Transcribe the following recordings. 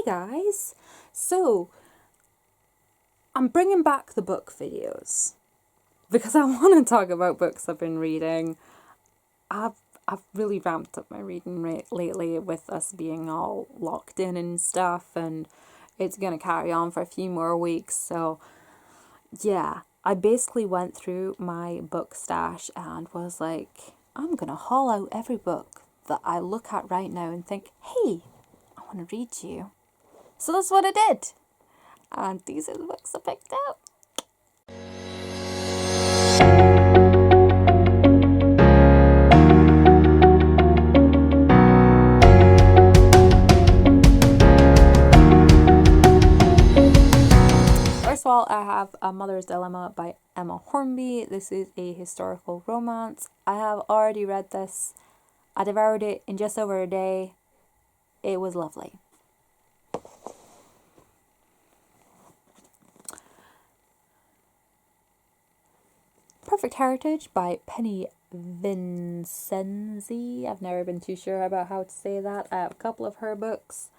Hey guys! So, I'm bringing back the book videos because I want to talk about books I've been reading. I've really ramped up my reading rate lately with us being all locked in and stuff, and it's going to carry on for a few more weeks. So, yeah, I basically went through my book stash and was like, I'm going to haul out every book that I look at right now and think, hey, I want to read to you. So that's what I did. And these are the books I picked out. First of all, I have A Mother's Dilemma by Emma Hornby. This is a historical romance. I have already read this. I devoured it in just over a day. It was lovely. Perfect Heritage by Penny Vincenzi. I've never been too sure about how to say that. I have a couple of her books.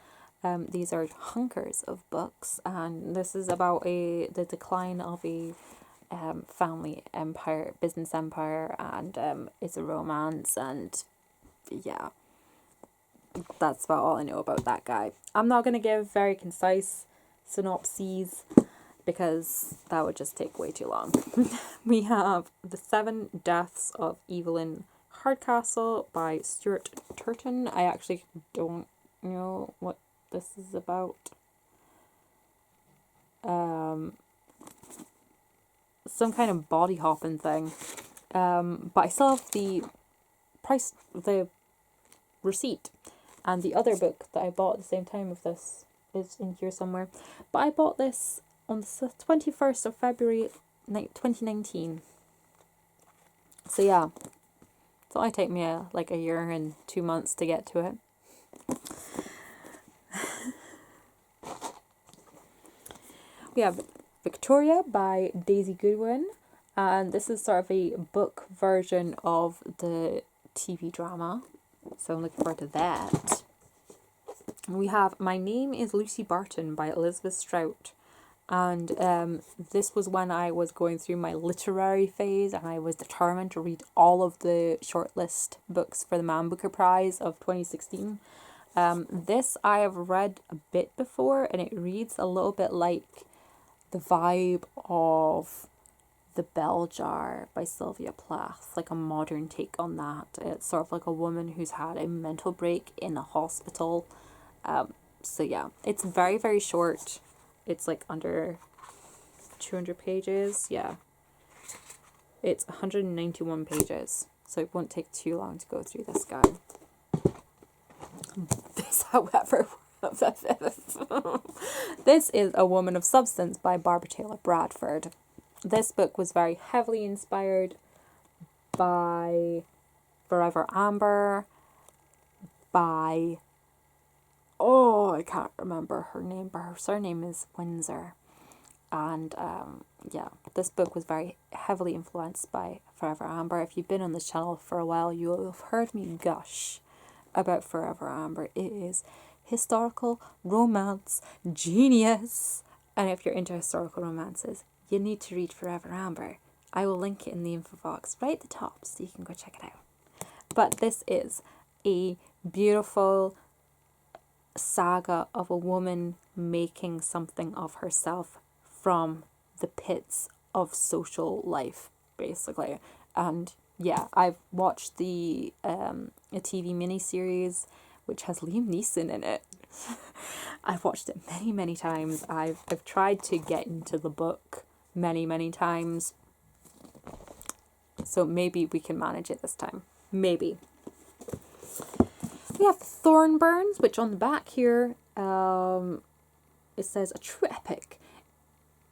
These are hunkers of books, and this is about the decline of a family empire, business empire, and it's a romance, and yeah, that's about all I know about that guy. I'm not going to give very concise synopses because that would just take way too long. We have The Seven Deaths of Evelyn Hardcastle by Stuart Turton. I actually don't know what this is about. Some kind of body hopping thing. But I still have the receipt, and the other book that I bought at the same time of this is in here somewhere. But I bought this on the 21st of February 2019. So yeah, it's only take me like a year and 2 months to get to it. We have Victoria by Daisy Goodwin, and this is sort of a book version of the TV drama, so I'm looking forward to that. We have My Name is Lucy Barton by Elizabeth Strout, and this was when I was going through my literary phase and I was determined to read all of the shortlist books for the Man Booker Prize of 2016. This I have read a bit before, and it reads a little bit like the vibe of The Bell Jar by Sylvia Plath, like a modern take on that. It's sort of like a woman who's had a mental break in a hospital. So yeah, it's very, very short. It's like under 200 pages. Yeah. It's 191 pages. So it won't take too long to go through this guy. This, however, this is A Woman of Substance by Barbara Taylor Bradford. This book was very heavily inspired by Forever Amber, by, I can't remember her name, but her surname is Windsor. And yeah, this book was very heavily influenced by Forever Amber. If you've been on this channel for a while, you will have heard me gush about Forever Amber. It is historical romance genius. And if you're into historical romances, you need to read Forever Amber. I will link it in the info box right at the top so you can go check it out. But this is a beautiful saga of a woman making something of herself from the pits of social life, basically. And yeah, I've watched a TV miniseries which has Liam Neeson in it. I've watched it many, many times. I've tried to get into the book many, many times. So maybe we can manage it this time. Maybe. We have Thornburns, which on the back here, it says, a true epic.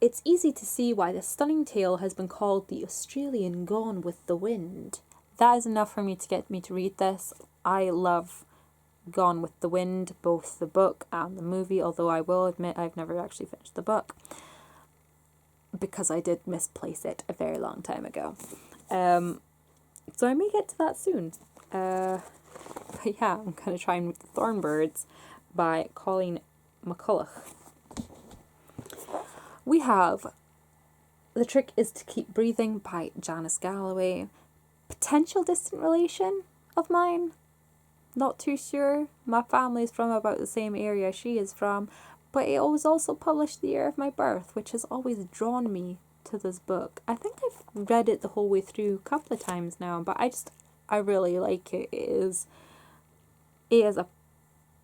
It's easy to see why this stunning tale has been called the Australian Gone with the Wind. That is enough for me to get me to read this. I love Gone with the Wind, both the book and the movie, although I will admit I've never actually finished the book because I did misplace it a very long time ago. So I may get to that soon. But yeah, I'm going to try and read The Thornbirds by Colleen McCulloch. We have The Trick is to Keep Breathing by Janice Galloway. Potential distant relation of mine. Not too sure. My family's from about the same area she is from. But it was also published the year of my birth, which has always drawn me to this book. I think I've read it the whole way through a couple of times now, but I really like it. It is a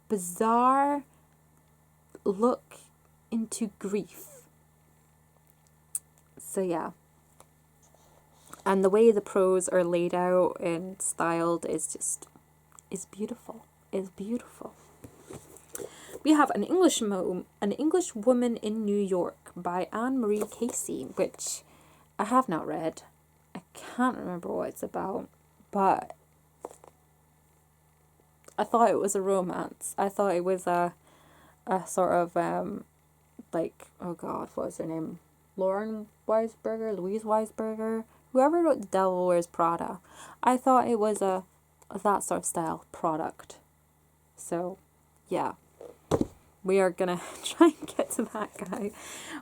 bizarre look into grief. So yeah. And the way the prose are laid out and styled is beautiful. Is beautiful. We have An English Woman in New York by Anne Marie Casey, which I have not read. I can't remember what it's about, but I thought it was a romance. I thought it was a sort of like, oh god, what was her name? Louise Weisberger, whoever wrote The Devil Wears Prada. I thought it was a that sort of style product. So yeah. We are going to try and get to that guy.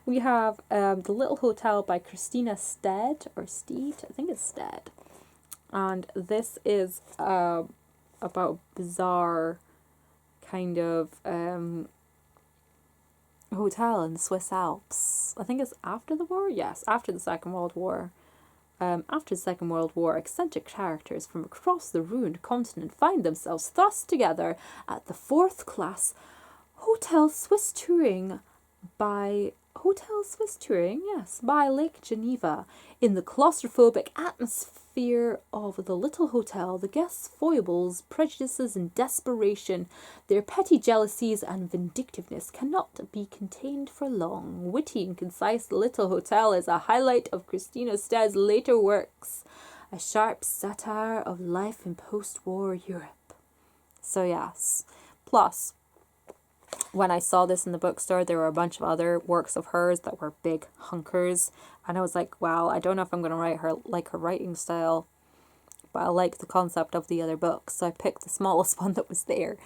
We have The Little Hotel by Christina Stead, or Steed, I think it's Stead. And this is about bizarre kind of hotel in the Swiss Alps. I think it's after the war? Yes, after the Second World War. After the Second World War, eccentric characters from across the ruined continent find themselves thrust together at the fourth class Hotel Swiss Touring, by Lake Geneva. In the claustrophobic atmosphere of the little hotel, the guests' foibles, prejudices, and desperation, their petty jealousies and vindictiveness cannot be contained for long. Witty and concise, The Little Hotel is a highlight of Christina Stead's later works, a sharp satire of life in post-war Europe. So yes, plus, when I saw this in the bookstore, there were a bunch of other works of hers that were big hunkers. And I was like, wow, I don't know if I'm going to write her like her writing style, but I like the concept of the other books. So I picked the smallest one that was there.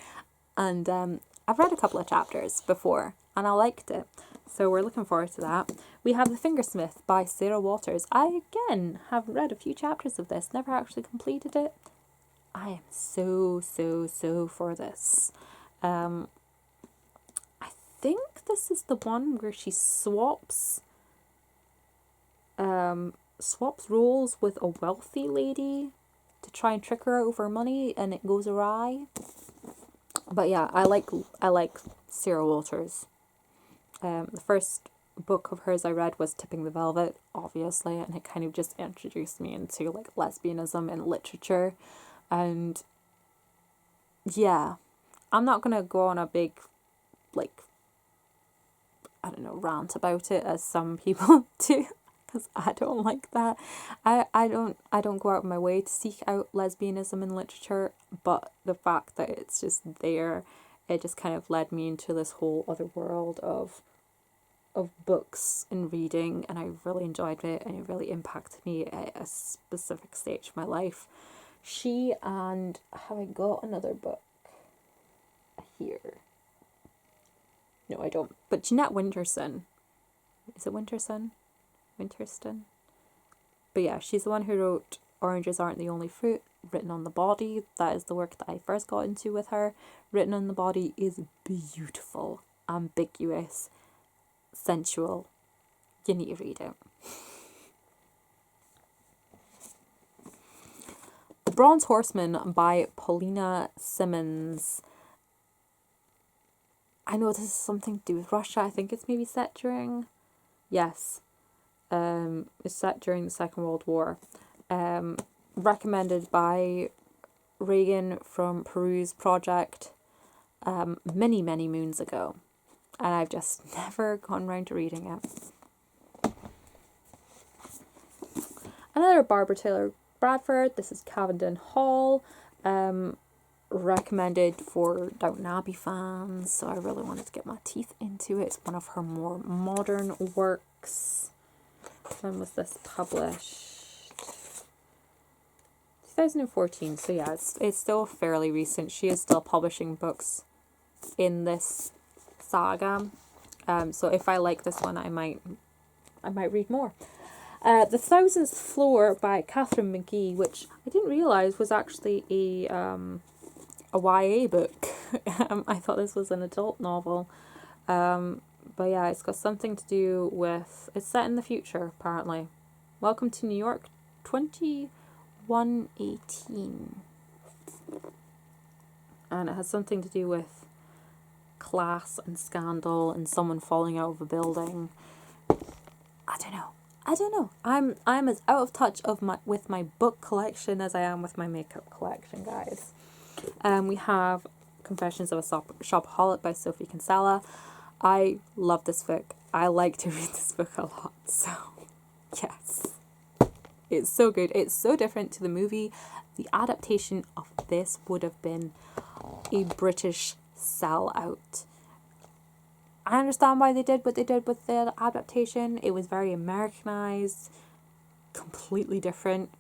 And I've read a couple of chapters before, and I liked it. So we're looking forward to that. We have The Fingersmith by Sarah Waters. I, again, have read a few chapters of this, never actually completed it. I am so for this. I think this is the one where she swaps roles with a wealthy lady to try and trick her out of her money, and it goes awry. But yeah, I like Sarah Waters. The first book of hers I read was Tipping the Velvet, obviously, and it kind of just introduced me into like lesbianism in literature. And yeah, I'm not gonna go on a big like, I don't know, rant about it as some people do, because I don't like that. I don't go out of my way to seek out lesbianism in literature, but the fact that it's just there, it just kind of led me into this whole other world of books and reading, and I really enjoyed it, and it really impacted me at a specific stage of my life. She and, have I got another book here? No, I don't. But Jeanette Winterson. Is it Winterston? But yeah, she's the one who wrote Oranges Aren't the Only Fruit, Written on the Body. That is the work that I first got into with her. Written on the Body is beautiful, ambiguous, sensual. You need to read it. The Bronze Horseman by Paulina Simmons. I know this is something to do with Russia. I think it's maybe set during... Yes. It's set during the Second World War. Recommended by Reagan from Peru's Project many moons ago. And I've just never gone round to reading it. Another Barbara Taylor Bradford. This is Cavenden Hall. Recommended for Downton Abbey fans, so I really wanted to get my teeth into it. It's one of her more modern works. When was this published? 2014, so yeah, it's still fairly recent. She is still publishing books in this saga. So if I like this one, I might read more. The Thousandth Floor by Catherine McGee, which I didn't realise was actually a YA book. I thought this was an adult novel. But yeah, it's got something to do with... It's set in the future, apparently. Welcome to New York 2118. And it has something to do with class and scandal and someone falling out of a building. I don't know. I'm as out of touch with my book collection as I am with my makeup collection, guys. We have Confessions of a Shopaholic by Sophie Kinsella. I love this book. I like to read this book a lot, so yes. It's so good. It's so different to the movie. The adaptation of this would have been a British sellout. I understand why they did what they did with the adaptation. It was very Americanized, completely different.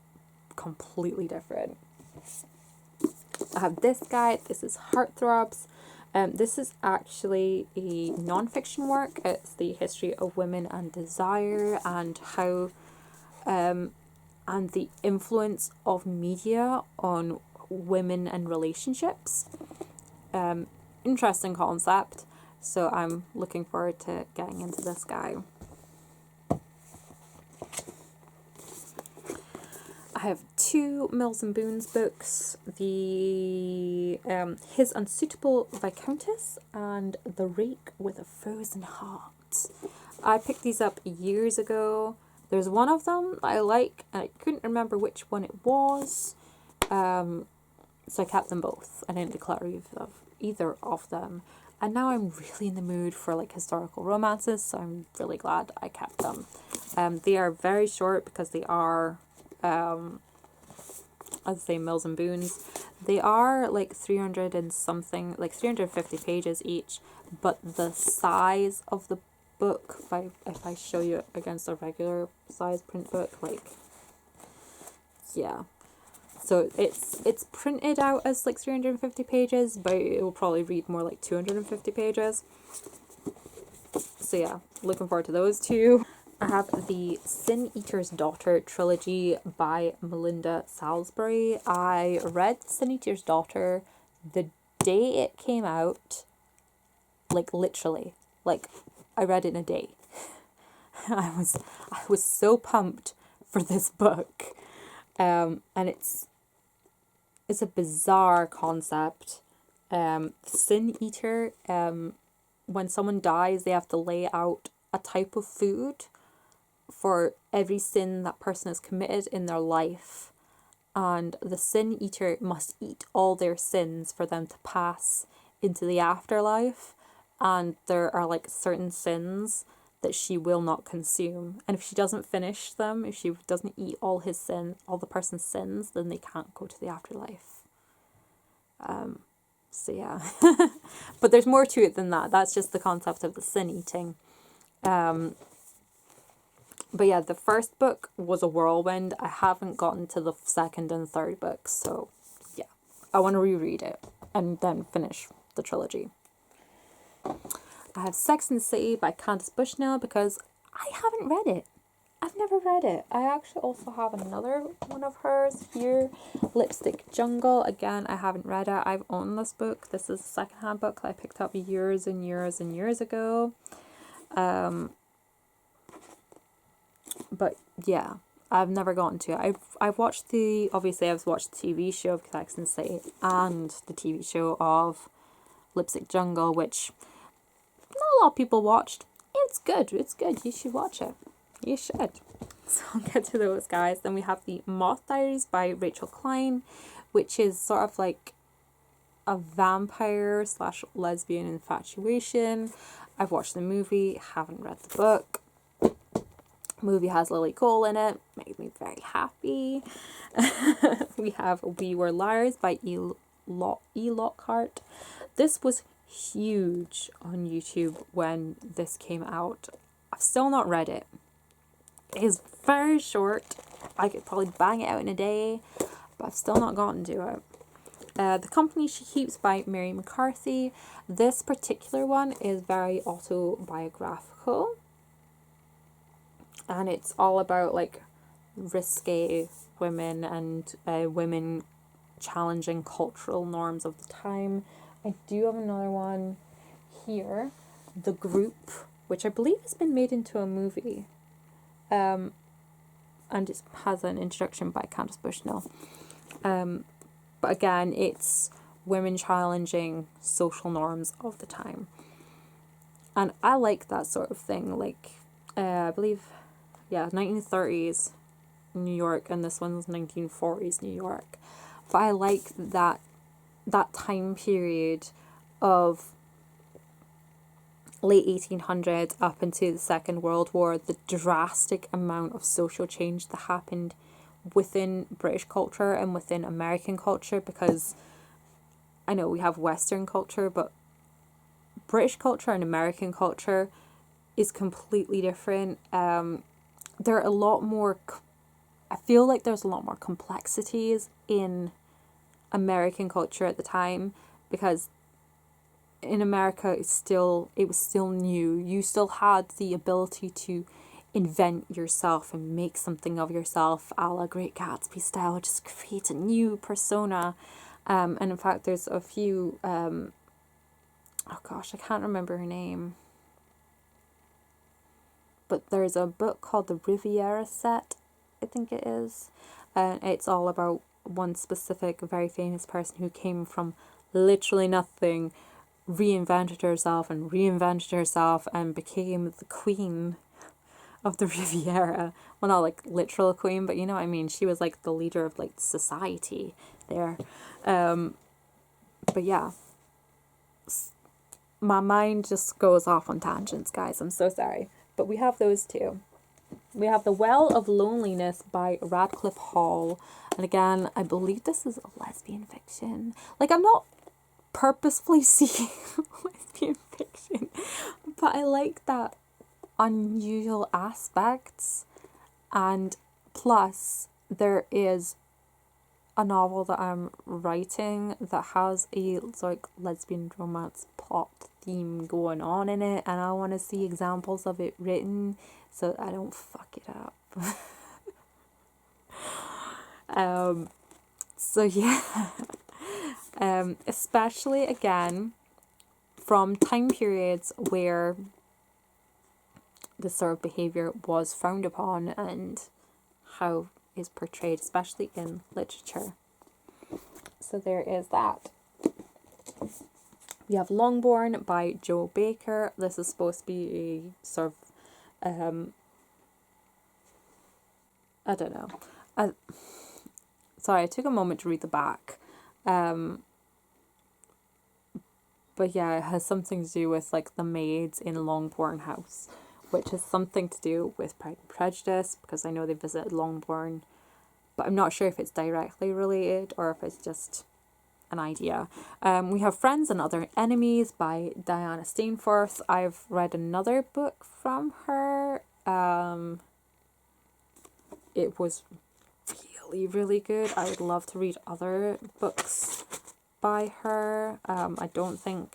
I have this guy. This is Heartthrobs. This is actually a non-fiction work. It's the history of women and desire and how, and the influence of media on women and relationships. Interesting concept. So I'm looking forward to getting into this guy. I have two Mills and Boons books, the His Unsuitable Viscountess and The Rake with a Frozen Heart. I picked these up years ago. There's one of them that I like, and I couldn't remember which one it was. So I kept them both. I didn't declare either of them. And now I'm really in the mood for like historical romances, so I'm really glad I kept them. They are very short because they are, I'd say Mills and Boons. They are like 300 and something, like 350 pages each, but the size of the book, if I show you against a regular size print book, like, yeah. So it's printed out as like 350 pages, but it will probably read more like 250 pages. So yeah, looking forward to those two. I have the Sin Eater's Daughter trilogy by Melinda Salisbury. I read Sin Eater's Daughter the day it came out, like literally, like I read it in a day. I was so pumped for this book. And it's a bizarre concept. Sin Eater, when someone dies, they have to lay out a type of food for every sin that person has committed in their life. And the Sin Eater must eat all their sins for them to pass into the afterlife. And there are like certain sins that she will not consume. And if she doesn't finish them, if she doesn't eat all the person's sins, then they can't go to the afterlife. So yeah. But there's more to it than that. That's just the concept of the sin eating. But yeah, the first book was a whirlwind. I haven't gotten to the second and third books, so yeah. I want to reread it and then finish the trilogy. I have Sex and the City by Candace Bushnell because I haven't read it. I've never read it. I actually also have another one of hers here, Lipstick Jungle. Again, I haven't read it. I've owned this book. This is a secondhand book that I picked up years and years and years ago. But yeah, I've never gotten to it. I've watched I've watched the TV show of Sex and the City and the TV show of Lipstick Jungle, which not a lot of people watched. It's good. You should watch it. You should. So I'll get to those, guys. Then we have the Moth Diaries by Rachel Klein, which is sort of like a vampire / lesbian infatuation. I've watched the movie, haven't read the book. Movie has Lily Cole in it, made me very happy. We have We Were Liars by E. Lockhart. This was huge on YouTube when this came out. I've still not read it. It is very short. I could probably bang it out in a day, but I've still not gotten to it. The Company She Keeps by Mary McCarthy. This particular one is very autobiographical, and it's all about like risque women and women challenging cultural norms of the time. I do have another one here, The Group, which I believe has been made into a movie, and it has an introduction by Candace Bushnell. But again, it's women challenging social norms of the time. And I like that sort of thing. Like, I believe, 1930s New York, and this one's 1940s New York. But I like that time period of late 1800s up into the Second World War, the drastic amount of social change that happened within British culture and within American culture, because I know we have Western culture, but British culture and American culture is completely different. There are a lot more, I feel like there's a lot more complexities in American culture at the time, because in America it was still new. You still had the ability to invent yourself and make something of yourself, a la Great Gatsby style, just create a new persona. And in fact, there's a few, oh gosh, I can't remember her name, but there's a book called The Riviera Set, I think it is, and it's all about one specific, very famous person who came from literally nothing, reinvented herself and became the queen of the Riviera. Well, not like literal queen, but you know what I mean. She was like the leader of like society there. But yeah, my mind just goes off on tangents, guys. I'm so sorry. But we have those two. We have The Well of Loneliness by Radcliffe Hall. And again, I believe this is a lesbian fiction. Like, I'm not purposefully seeking lesbian fiction, but I like that unusual aspects. And plus, there is a novel that I'm writing that has a like lesbian romance plot theme going on in it, and I want to see examples of it written so I don't fuck it up. So yeah, especially again from time periods where this sort of behavior was frowned upon and how is portrayed, especially in literature. So there is that. We have Longbourn by Jo Baker. This is supposed to be a sort of, I don't know. Sorry, I took a moment to read the back. But yeah, it has something to do with like the maids in Longbourn House, which has something to do with Pride and Prejudice, because I know they visited Longbourn, but I'm not sure if it's directly related or if it's just an idea. We have Friends and Other Enemies by Diana Steinforth. I've read another book from her. It was really, really good. I would love to read other books by her. I don't think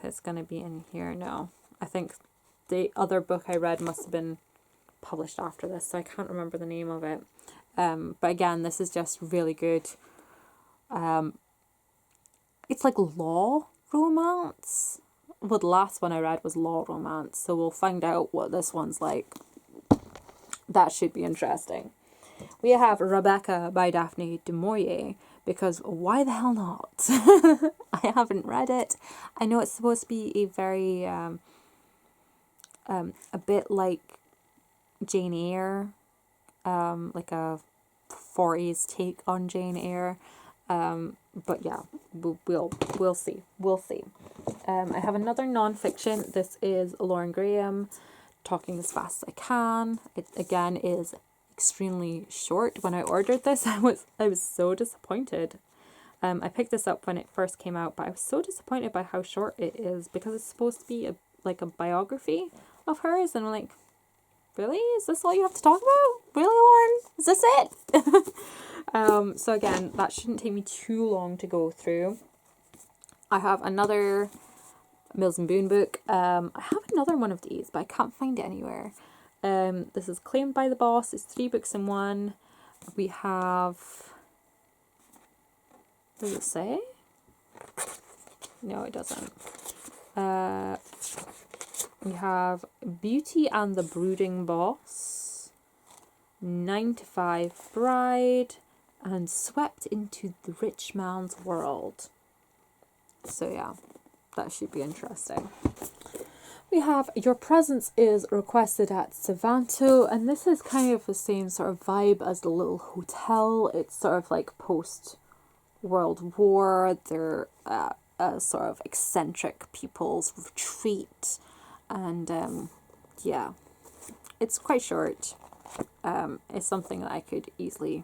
it's going to be in here, no. I think the other book I read must have been published after this, so I can't remember the name of it. But again, this is just really good. It's like law romance. Well, the last one I read was law romance, so we'll find out what this one's like. That should be interesting. We have Rebecca by Daphne du Maurier, because why the hell not? I haven't read it. I know it's supposed to be a very, a bit like Jane Eyre, like a 40s take on Jane Eyre. But yeah, we'll see. I have another non-fiction. This is Lauren Graham, Talking as Fast as I Can. It again is extremely short. When I ordered this, I was so disappointed. I picked this up when it first came out, but I was so disappointed by how short it is, because it's supposed to be a biography of hers, and I'm like, really? Is this all you have to talk about? Really, Lauren? Is this it? So again, that shouldn't take me too long to go through. I have another Mills and Boon book. I have another one of these, but I can't find it anywhere. This is Claimed by the Boss. It's 3 books in one. We have... Does it say? No, it doesn't. We have Beauty and the Brooding Boss, 9 to 5 Bride, and Swept into the Rich Man's World. So yeah, that should be interesting. We have Your Presence is Requested at Savanto, and this is kind of the same sort of vibe as the Little Hotel. It's sort of like post-World War. They're a sort of eccentric people's retreat, and yeah, it's quite short. It's something that I could easily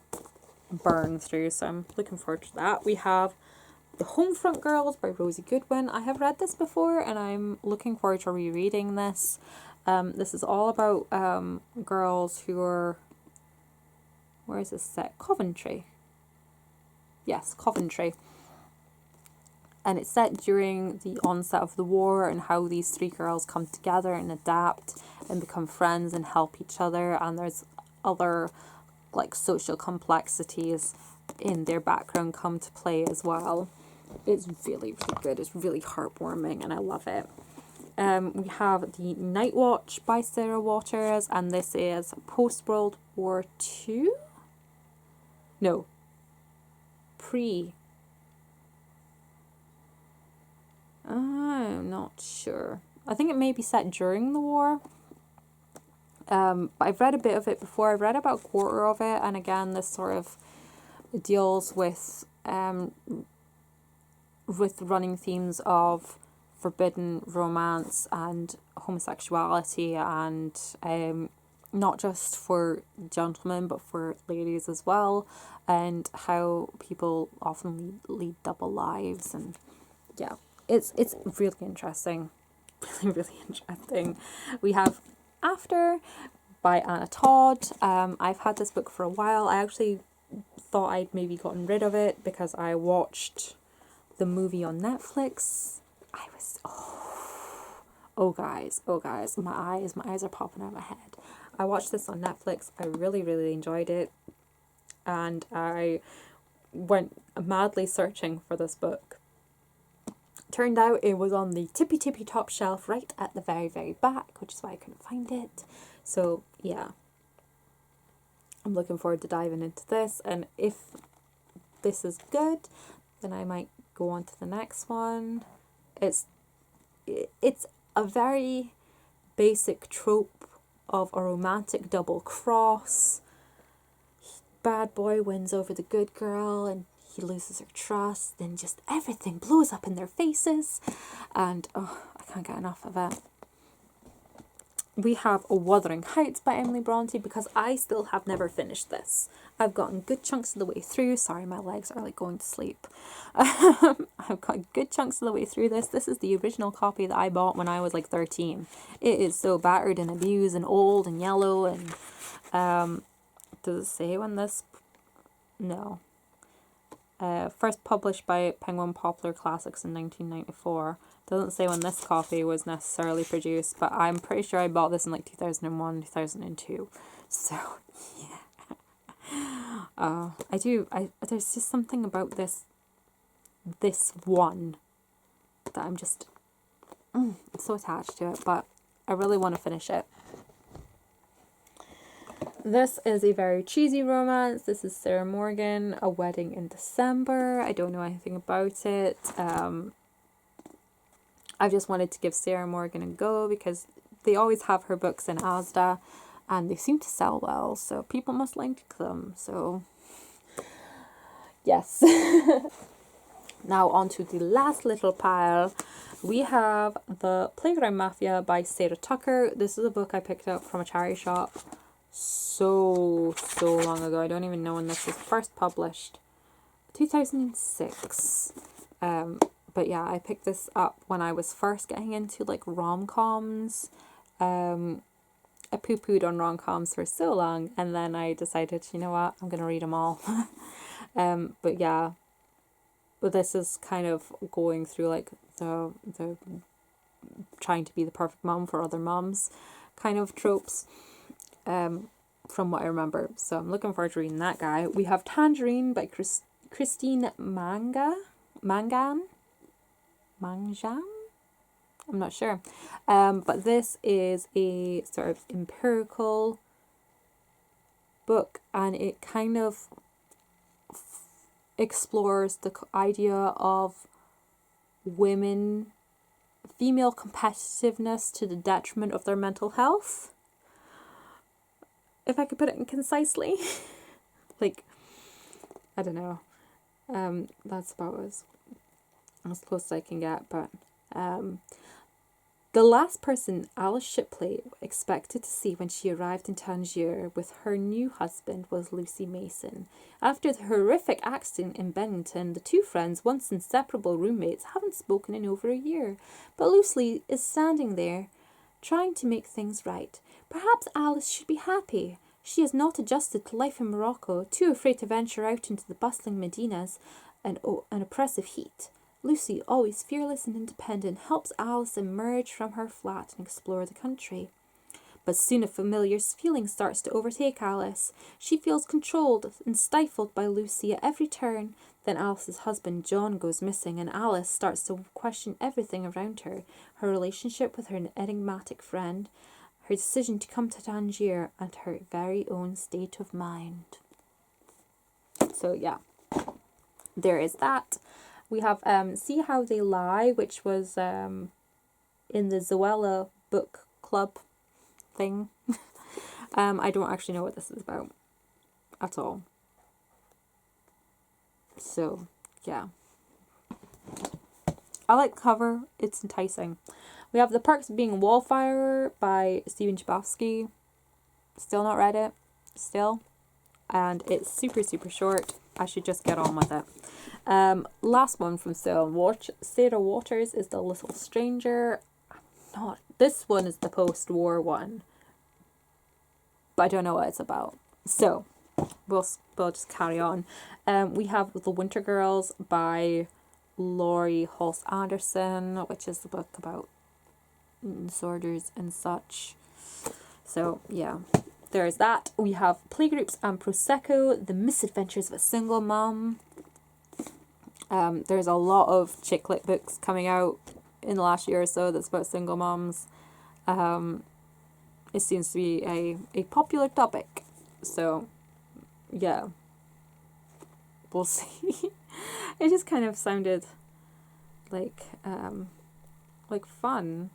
burn through, so I'm looking forward to that. We have The Homefront Girls by Rosie Goodwin. I have read this before and I'm looking forward to rereading this. This is all about girls who are... Where is this set? Coventry. Yes, Coventry. And it's set during the onset of the war and how these 3 girls come together and adapt and become friends and help each other. And there's other like social complexities in their background come to play as well. It's really, really good. It's really heartwarming and I love it. We have The Night Watch by Sarah Waters, and this is post-World War II? No. I'm not sure. I think it may be set during the war. But I've read a bit of it before. I've read about a quarter of it, and again, this sort of deals with running themes of forbidden romance and homosexuality, and not just for gentlemen but for ladies as well, and how people often lead double lives, and yeah, it's really interesting. Really interesting. We have After by Anna Todd. I've had this book for a while. I actually thought I'd maybe gotten rid of it because I watched the movie on Netflix. I was oh guys, my eyes are popping out of my head. I watched this on Netflix. I really, really enjoyed it, and I went madly searching for this book. Turned out it was on the tippy top shelf right at the very, very back, which is why I couldn't find it. So yeah, I'm looking forward to diving into this, and if this is good, then I might go on to the next one. It's a very basic trope of a romantic double cross. Bad boy wins over the good girl and he loses her trust, then just everything blows up in their faces, and I can't get enough of it. We have Wuthering Heights by Emily Bronte, because I still have never finished this. I've gotten good chunks of the way through. Sorry, my legs are like going to sleep. I've got good chunks of the way through this. This is the original copy that I bought when I was like 13. It is so battered and abused and old and yellow, and does it say when this... No. First published by Penguin Popular Classics in 1994. Doesn't say when this copy was necessarily produced, but I'm pretty sure I bought this in like 2001, 2002. So, yeah. There's just something about this one that I'm just so attached to it, but I really want to finish it. This is a very cheesy romance. This is Sarah Morgan, A Wedding in December. I don't know anything about it. I just wanted to give Sarah Morgan a go because they always have her books in Asda and they seem to sell well, so people must like them. So, yes. Now on to the last little pile. We have The Playground Mafia by Sarah Tucker. This is a book I picked up from a charity shop so long ago. I don't even know when this was first published. 2006. But yeah, I picked this up when I was first getting into like rom-coms. I poo-pooed on rom-coms for so long, and then I decided, you know what, I'm going to read them all. But yeah, but this is kind of going through like the trying to be the perfect mom for other moms kind of tropes, from what I remember. So I'm looking forward to reading that guy. We have Tangerine by Christine Mangan. I'm not sure. But this is a sort of empirical book, and it kind of explores the idea of female competitiveness to the detriment of their mental health, if I could put it in concisely. Like, I don't know. That's about as close as I can get, but the last person Alice Shipley expected to see when she arrived in Tangier with her new husband was Lucy Mason. After the horrific accident in Bennington, the two friends, once inseparable roommates, haven't spoken in over a year. But Lucy is standing there, trying to make things right. Perhaps Alice should be happy. She has not adjusted to life in Morocco, too afraid to venture out into the bustling Medinas and oppressive heat. Lucy, always fearless and independent, helps Alice emerge from her flat and explore the country. But soon a familiar feeling starts to overtake Alice. She feels controlled and stifled by Lucy at every turn. Then Alice's husband John goes missing, and Alice starts to question everything around her. Her relationship with her enigmatic friend, her decision to come to Tangier, and her very own state of mind. So yeah, there is that. We have See How They Lie, which was in the Zoella book club thing. I don't actually know what this is about at all. So, yeah. I like the cover. It's enticing. We have The Perks of Being a Wallflower by Stephen Chbosky. Still not read it. Still. And it's super, super short. I should just get on with it. Last one from Sarah Waters is The Little Stranger. This one is the post-war one, but I don't know what it's about. So we'll just carry on. We have The Winter Girls by Laurie Halse Anderson, which is the book about disorders and such. So yeah, there's that. We have Playgroups and Prosecco, The Misadventures of a Single Mom. There's a lot of chick lit books coming out in the last year or so that's about single moms. It seems to be a popular topic. So, yeah. We'll see. It just kind of sounded like fun.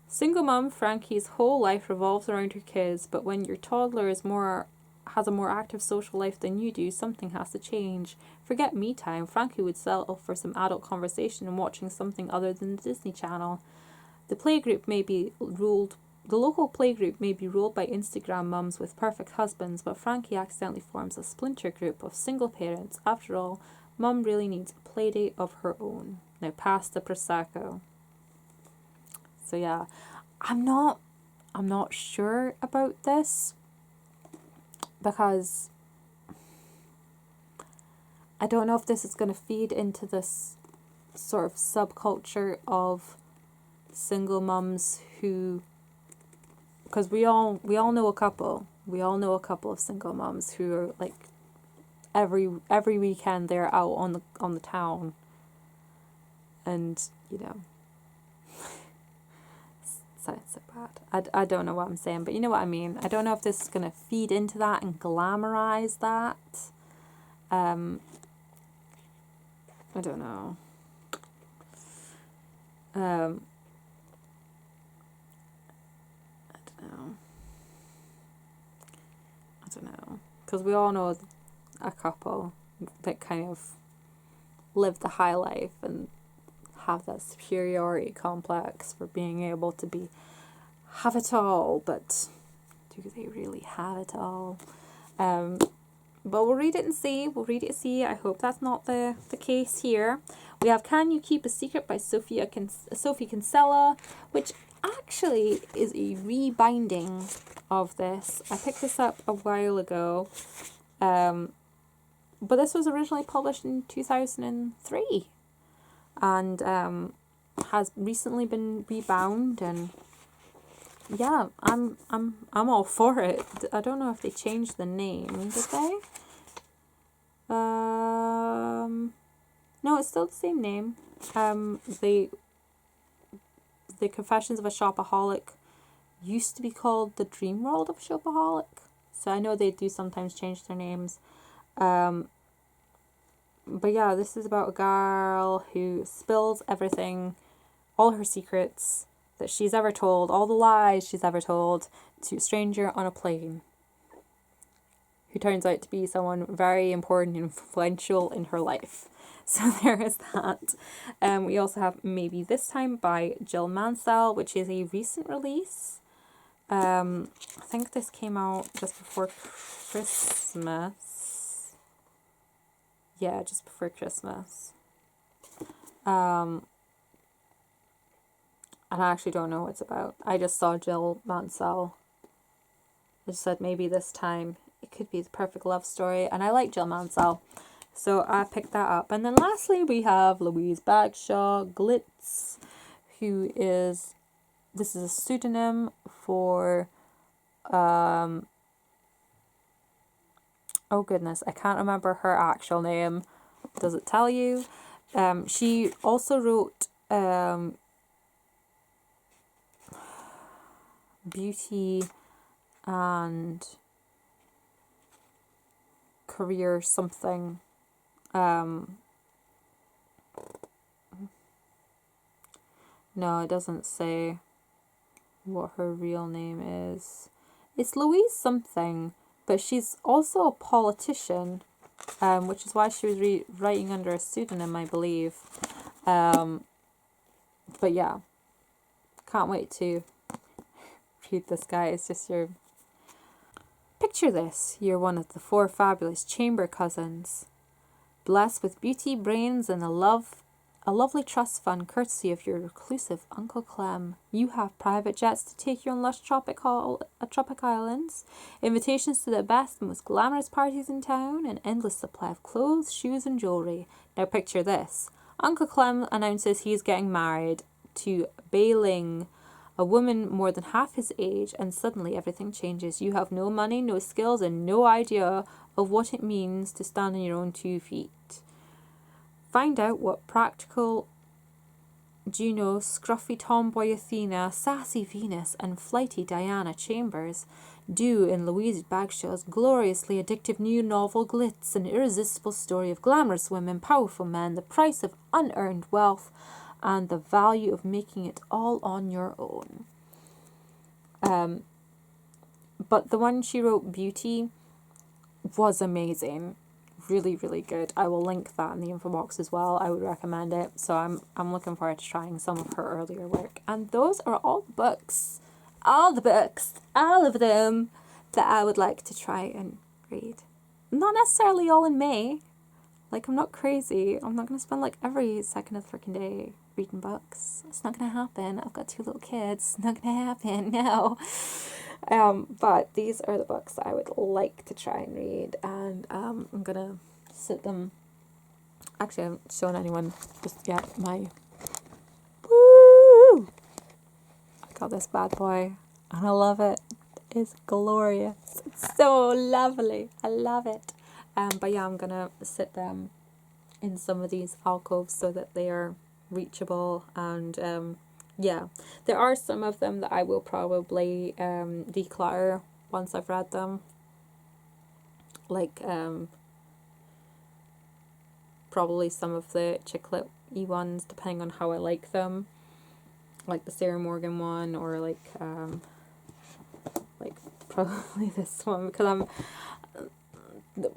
Single mom Frankie's whole life revolves around her kids, but when your toddler has a more active social life than you do, something has to change. Forget me time. Frankie would settle for some adult conversation and watching something other than the Disney Channel. The local playgroup may be ruled by Instagram mums with perfect husbands, but Frankie accidentally forms a splinter group of single parents. After all, mum really needs a playdate of her own. Now pass the Prosecco. So yeah, I'm not sure about this, because I don't know if this is going to feed into this sort of subculture of single mums who, because we all know a couple of single mums who are like every weekend they're out on the town, and you know. Sounds so bad. I don't know what I'm saying, but you know what I mean. I don't know if this is going to feed into that and glamorize that. I don't know. I don't know. Because we all know a couple that kind of live the high life and have that superiority complex for being able to have it all, but do they really have it all? But we'll read it and see. I hope that's not the case here. We have Can You Keep a Secret by Sophie Kinsella, which actually is a rebinding of this. I picked this up a while ago, but this was originally published in 2003, and has recently been rebound, and yeah, I'm all for it. I don't know if they changed the name, did they? No, it's still the same name. The Confessions of a Shopaholic used to be called The Dream World of a Shopaholic. So I know they do sometimes change their names. But yeah, this is about a girl who spills everything, all her secrets that she's ever told, all the lies she's ever told, to a stranger on a plane, who turns out to be someone very important and influential in her life. So there is that. We also have Maybe This Time by Jill Mansell, which is a recent release. I think this came out just before Christmas. Yeah, just before Christmas. And I actually don't know what it's about. I just saw Jill Mansell. I just said maybe this time it could be the perfect love story. And I like Jill Mansell, so I picked that up. And then lastly, we have Louise Bagshaw Glitz, who is, this is a pseudonym for, oh goodness, I can't remember her actual name. Does it tell you? She also wrote Beauty and Career something. No, it doesn't say what her real name is. It's Louise something, but she's also a politician, which is why she was writing under a pseudonym, I believe. But yeah, can't wait to read this guy. It's just your... Picture this, you're one of the 4 fabulous chamber cousins, blessed with beauty, brains, and a lovely trust fund courtesy of your reclusive Uncle Clem. You have private jets to take you on lush tropic islands, invitations to the best and most glamorous parties in town, an endless supply of clothes, shoes, and jewellery. Now picture this. Uncle Clem announces he's getting married to Bei Ling, a woman more than half his age, and suddenly everything changes. You have no money, no skills, and no idea of what it means to stand on your own 2 feet. Find out what practical Juno, scruffy tomboy Athena, sassy Venus, and flighty Diana Chambers do in Louise Bagshaw's gloriously addictive new novel Glitz, an irresistible story of glamorous women, powerful men, the price of unearned wealth, and the value of making it all on your own. But the one she wrote, Beauty, was amazing. Really, really good. I will link that in the info box as well. I would recommend it. So I'm looking forward to trying some of her earlier work. And those are all the books, all of them that I would like to try and read. Not necessarily all in May. Like, I'm not crazy. I'm not going to spend like every second of the freaking day reading books. It's not going to happen. I've got 2 little kids. It's not going to happen. No. But these are the books that I would like to try and read. And I'm going to sit them. Actually, I haven't shown anyone just yet my... Woo! I got this bad boy. And I love it. It's glorious. It's so lovely. I love it. But yeah, I'm going to sit them in some of these alcoves so that they are reachable. And yeah, there are some of them that I will probably declutter once I've read them. Like probably some of the chicklet-y ones, depending on how I like them. Like the Sarah Morgan one, or like probably this one, because I'm...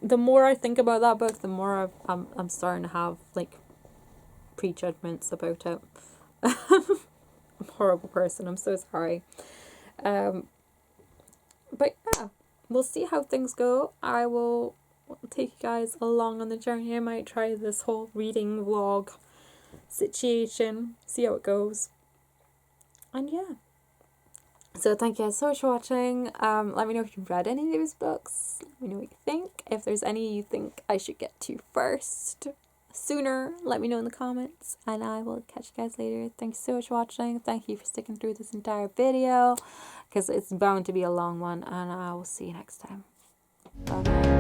The more I think about that book, the more I'm starting to have like prejudgments about it. I'm a horrible person. I'm so sorry. But yeah, we'll see how things go. I will take you guys along on the journey. I might try this whole reading vlog situation, see how it goes. And yeah, So thank you guys so much for watching. Let me know if you've read any of these books. Let me know what you think. If there's any you think I should get to first, sooner, let me know in the comments. And I will catch you guys later. Thank you so much for watching. Thank you for sticking through this entire video, because it's bound to be a long one. And I will see you next time. Bye bye.